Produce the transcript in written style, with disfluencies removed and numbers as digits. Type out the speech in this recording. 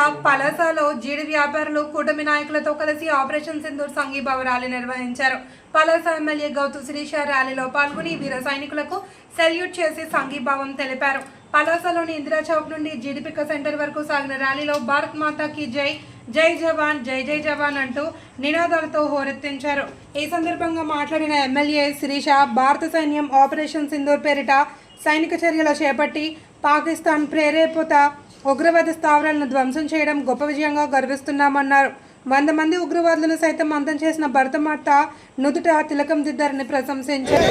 జిల్లా పలాసలో జీడి వ్యాపారులు కూటమి నాయకులతో కలిసి ఆపరేషన్ సింధూర్ సంఘీభావ ర్యాలీ నిర్వహించారు. పలాస ఎమ్మెల్యే గౌతు శిరీష ర్యాలీలో పాల్గొని వీర సైనికులకు సెల్యూట్ చేసి సంఘీభావం తెలిపారు. పలాసలోని ఇందిరా చౌక్ నుండి జీడిపిక్క సెంటర్ వరకు సాగిన ర్యాలీలో భారత్ మాతాకి జై, జై జవాన్, జై జై జవాన్ అంటూ నినాదాలతో హోరెత్తించారు. ఈ సందర్భంగా మాట్లాడిన ఎమ్మెల్యే శిరీష, భారత సైన్యం ఆపరేషన్ సింధూర్ పేరిట సైనిక చర్యలు చేపట్టి పాకిస్తాన్ ప్రేరేపిత ఉగ్రవాద స్థావరాలను ధ్వంసం చేయడం గొప్ప విజయంగా గర్విస్తున్నామన్నారు. 100 మంది ఉగ్రవాదులను సైతం అంతం చేసిన భరతమాత నుదుట తిలకం దిద్దారని ప్రశంసించారు.